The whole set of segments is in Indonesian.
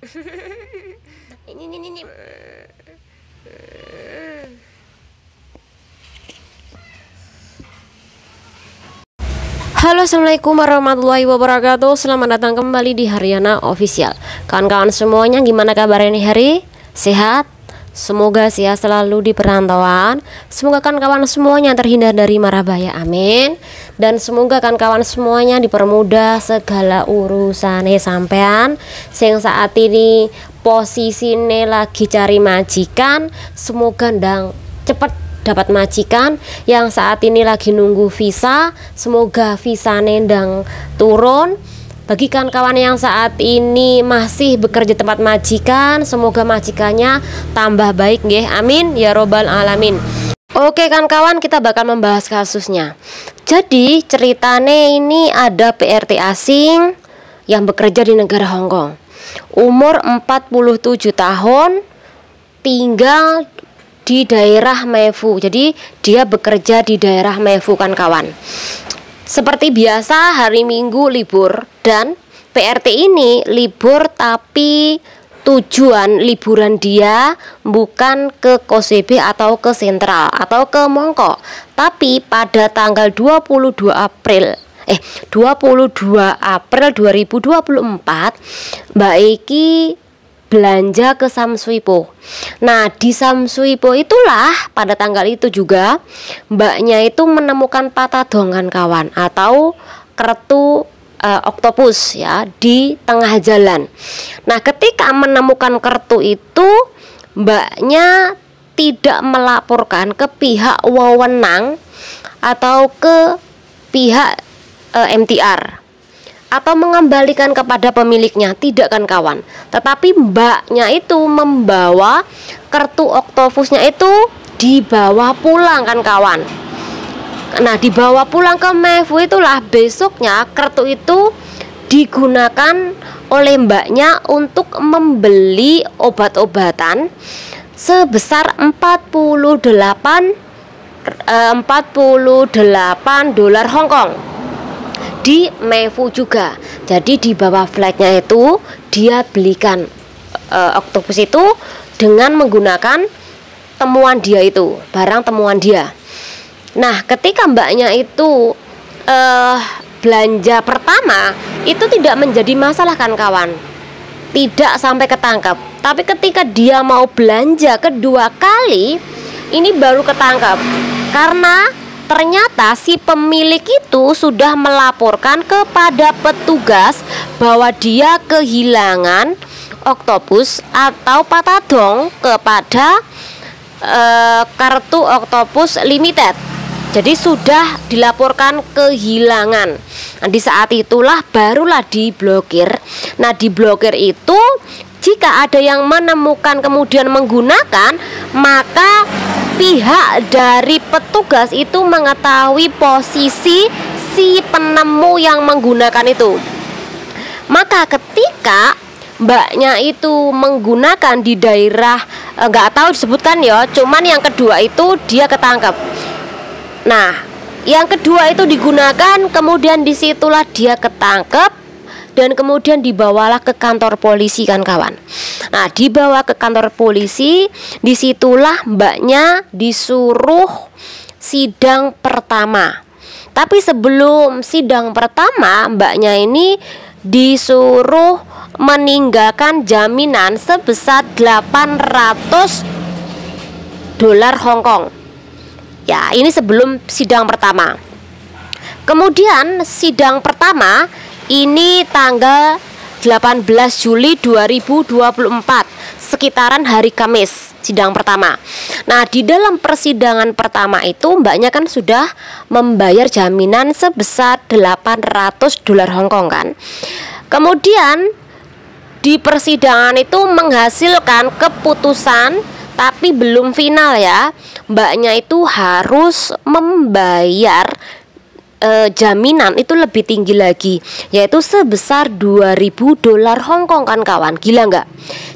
Ini. Halo, assalamualaikum warahmatullahi wabarakatuh. Selamat datang kembali di Haryana Official. Kawan-kawan semuanya, gimana kabarnya nih hari? Sehat? Semoga sehat selalu di perantauan. Semoga kawan-kawan semuanya terhindar dari mara bahaya, amin. Dan semoga kawan-kawan semuanya dipermudah segala urusannya sampean sing saat ini posisinya lagi cari majikan. Semoga ndang cepet dapat majikan. Yang saat ini lagi nunggu visa, semoga visa nendang turun. Bagi kawan-kawan yang saat ini masih bekerja tempat majikan, semoga majikannya tambah baik nggih, amin ya robbal alamin. Oke kawan-kawan, kita bakal membahas kasusnya. Jadi ceritanya ini ada PRT asing yang bekerja di negara Hong Kong, umur 47 tahun, tinggal di daerah Meifu. Jadi dia bekerja di daerah Meifu kan kawan. Seperti biasa hari Minggu libur, dan PRT ini libur tapi tujuan liburan dia bukan ke KOSEBE atau ke Sentral atau ke Mongko, tapi pada tanggal 22 April 2024 Mbak Eki belanja ke Samsuipo. Nah di Samsuipo itulah pada tanggal itu juga mbaknya itu menemukan patadongan kawan, atau kertu oktopus ya di tengah jalan. Nah ketika menemukan kertu itu, mbaknya tidak melaporkan ke pihak wewenang atau ke pihak MTR atau mengembalikan kepada pemiliknya, tidak kan kawan. Tetapi mbaknya itu membawa kertu oktopusnya itu dibawa pulang kan kawan. Nah dibawa pulang ke Meifu itulah besoknya kertu itu digunakan oleh mbaknya untuk membeli obat-obatan sebesar 48 dolar Hong Kong di Meifu juga. Jadi di bawah flagnya itu dia belikan oktopus itu dengan menggunakan temuan dia itu, barang temuan dia. Nah ketika mbaknya itu belanja pertama itu tidak menjadi masalah kan kawan, tidak sampai ketangkap. Tapi ketika dia mau belanja kedua kali, ini baru ketangkap karena ternyata si pemilik itu sudah melaporkan kepada petugas bahwa dia kehilangan oktopus atau patadong kepada kartu oktopus limited. Jadi sudah dilaporkan kehilangan. Nah, di saat itulah barulah diblokir. Nah diblokir itu jika ada yang menemukan kemudian menggunakan, maka pihak dari petugas itu mengetahui posisi si penemu yang menggunakan itu. Maka ketika mbaknya itu menggunakan di daerah nggak tahu disebutkan ya, cuman yang kedua itu dia ketangkep. Nah yang kedua itu digunakan, kemudian disitulah dia ketangkep dan kemudian dibawalah ke kantor polisi kan kawan. Nah dibawa ke kantor polisi, disitulah mbaknya disuruh sidang pertama. Tapi sebelum sidang pertama, mbaknya ini disuruh meninggalkan jaminan sebesar 800 dolar Hong Kong. Ya ini sebelum sidang pertama. Kemudian sidang pertama ini tanggal 18 Juli 2024, sekitaran hari Kamis sidang pertama. Nah di dalam persidangan pertama itu mbaknya kan sudah membayar jaminan sebesar 800 dolar Hong Kong kan. Kemudian di persidangan itu menghasilkan keputusan, tapi belum final ya. Mbaknya itu harus membayar jaminan itu lebih tinggi lagi, yaitu sebesar 2000 dolar Hong Kong kan kawan. Gila nggak?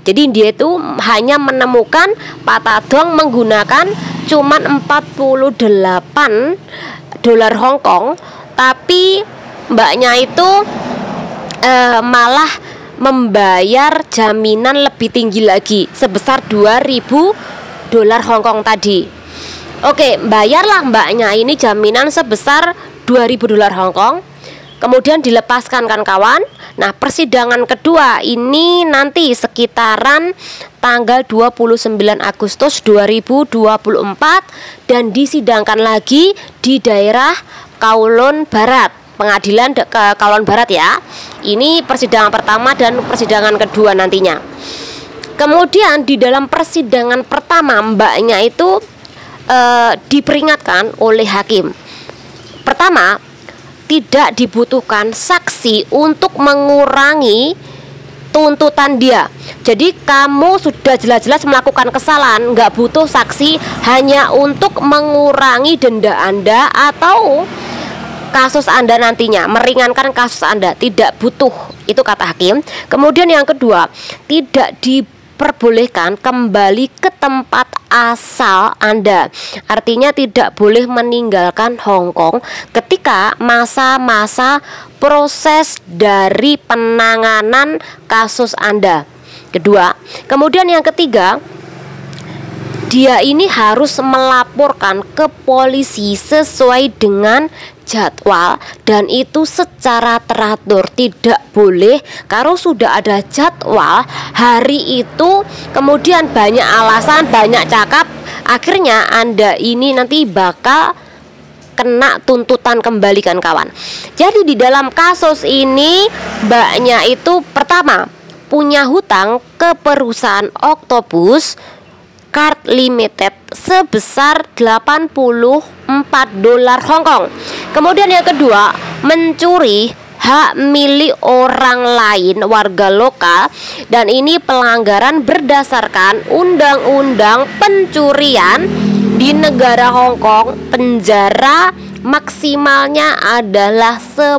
Jadi dia itu hanya menemukan patadong menggunakan cuman 48 dolar Hong Kong, tapi mbaknya itu malah membayar jaminan lebih tinggi lagi sebesar 2.000 dolar Hongkong tadi. Oke, bayarlah mbaknya ini jaminan sebesar 2.000 dolar Hongkong. Kemudian dilepaskan kan kawan. Nah, persidangan kedua ini nanti sekitaran tanggal 29 Agustus 2024 dan disidangkan lagi di daerah Kowloon Barat, pengadilan Kowloon Barat ya. Ini persidangan pertama dan persidangan kedua nantinya. Kemudian di dalam persidangan pertama mbaknya itu diperingatkan oleh hakim. Pertama, tidak dibutuhkan saksi untuk mengurangi tuntutan dia. Jadi kamu sudah jelas-jelas melakukan kesalahan, nggak butuh saksi hanya untuk mengurangi denda Anda atau kasus Anda nantinya, meringankan kasus Anda, tidak butuh, itu kata hakim. Kemudian yang kedua, tidak diperbolehkan kembali ke tempat asal Anda. Artinya tidak boleh meninggalkan Hong Kong ketika masa-masa proses dari penanganan kasus Anda. Kedua, kemudian yang ketiga, dia ini harus melaporkan ke polisi sesuai dengan jadwal dan itu secara teratur. Tidak boleh kalau sudah ada jadwal hari itu kemudian banyak alasan, banyak cakap, akhirnya Anda ini nanti bakal kena tuntutan kembali kan kawan. Jadi di dalam kasus ini mbaknya itu pertama punya hutang ke perusahaan Octopus Card Limited sebesar 84 dolar Hongkong. Kemudian yang kedua, mencuri hak milik orang lain warga lokal dan ini pelanggaran berdasarkan undang-undang pencurian di negara Hong Kong. Penjara maksimalnya adalah 10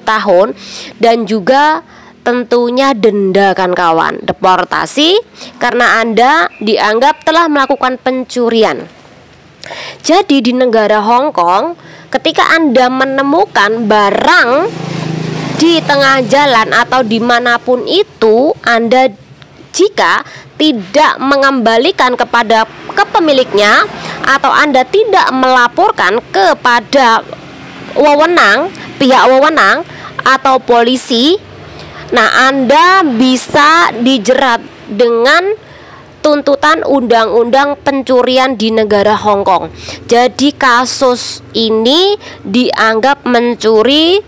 tahun dan juga tentunya denda kan kawan, deportasi karena Anda dianggap telah melakukan pencurian. Jadi di negara Hong Kong ketika Anda menemukan barang di tengah jalan atau dimanapun itu, Anda jika tidak mengembalikan kepada kepemiliknya atau Anda tidak melaporkan kepada pihak wewenang atau polisi, nah Anda bisa dijerat dengan tuntutan undang-undang pencurian di negara Hong Kong. Jadi kasus ini dianggap mencuri,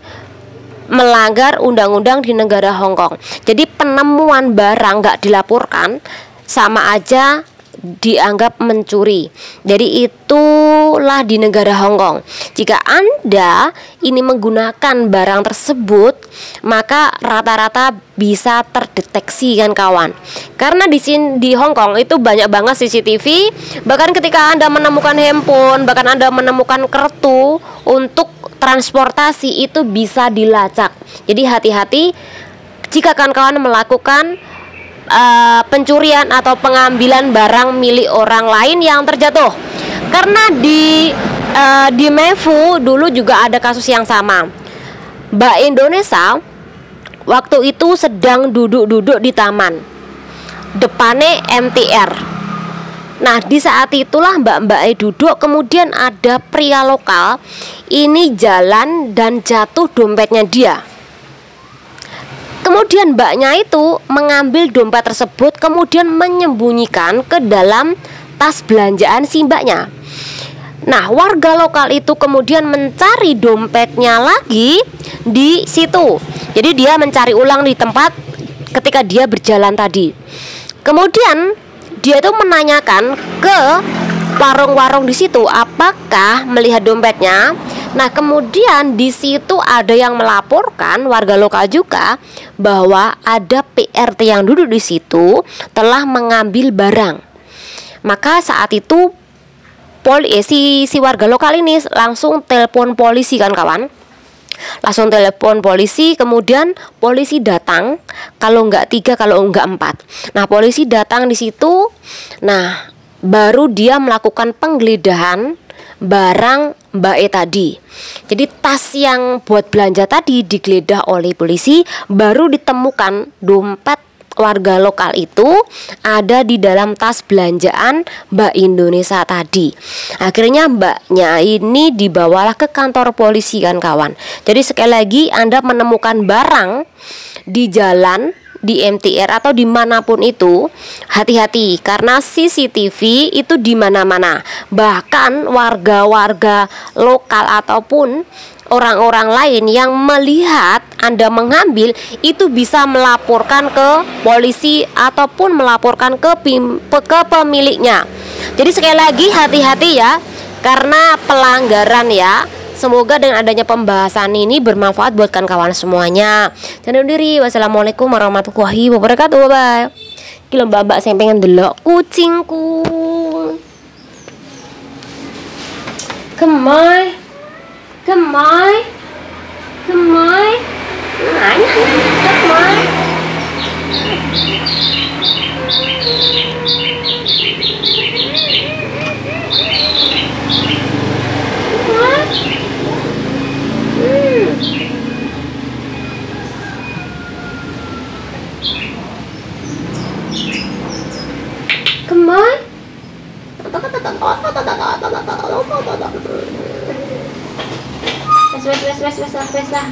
melanggar undang-undang di negara Hong Kong. Jadi penemuan barang nggak dilaporkan sama aja dianggap mencuri. Jadi itulah di negara Hong Kong. Jika Anda ini menggunakan barang tersebut, maka rata-rata bisa terdeteksi kan kawan. Karena di Hong Kong itu banyak banget CCTV. Bahkan ketika Anda menemukan handphone, bahkan Anda menemukan kartu untuk transportasi itu bisa dilacak. Jadi hati-hati jika kawan-kawan melakukan pencurian atau pengambilan barang milik orang lain yang terjatuh. Karena di Mefu dulu juga ada kasus yang sama. Mbak Indonesia waktu itu sedang duduk-duduk di taman, depannya MTR. Nah di saat itulah mbak-mbak duduk, kemudian ada pria lokal ini jalan dan jatuh dompetnya dia. Kemudian mbaknya itu mengambil dompet tersebut kemudian menyembunyikan ke dalam tas belanjaan si mbaknya. Nah warga lokal itu kemudian mencari dompetnya lagi di situ. Jadi dia mencari ulang di tempat ketika dia berjalan tadi. Kemudian dia itu menanyakan ke warung-warung di situ apakah melihat dompetnya. Nah kemudian di situ ada yang melaporkan, warga lokal juga, bahwa ada PRT yang duduk di situ telah mengambil barang. Maka saat itu si warga lokal ini langsung telepon polisi kan kawan. Langsung telepon polisi, kemudian polisi datang, kalau enggak 3, kalau enggak 4. Nah polisi datang di situ. Nah baru dia melakukan penggeledahan barang Mbak E tadi. Jadi tas yang buat belanja tadi digeledah oleh polisi, baru ditemukan dompet warga lokal itu ada di dalam tas belanjaan Mbak Indonesia tadi. Akhirnya mbaknya ini dibawalah ke kantor polisi kan kawan. Jadi sekali lagi Anda menemukan barang di jalan, di MTR atau dimanapun itu, hati-hati karena CCTV itu di mana-mana. Bahkan warga-warga lokal ataupun orang-orang lain yang melihat Anda mengambil itu bisa melaporkan ke polisi ataupun melaporkan ke pemiliknya. Jadi sekali lagi hati-hati ya, karena pelanggaran ya. Semoga dengan adanya pembahasan ini bermanfaat buat kawan semuanya. Jangan undur diri. Wassalamualaikum warahmatullahi wabarakatuh. Bye. Kilo mbak saya pengen delok kucingku. Gemai. Gemai. Gemai. Gemai. Gemai.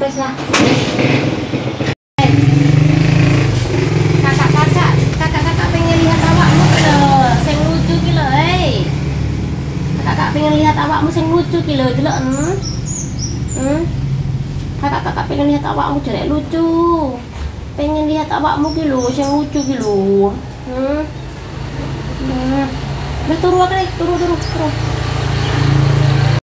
Wes lah. Kakak pengen lihat awakmu lho, sing lucu ki lho, hei. Kakak pengen lihat awakmu sing lucu ki lho, delok. Kakak pengen lihat awakmu jelek lucu. Pengen lihat awakmu ki lho, sing lucu ki lho. Wes turu.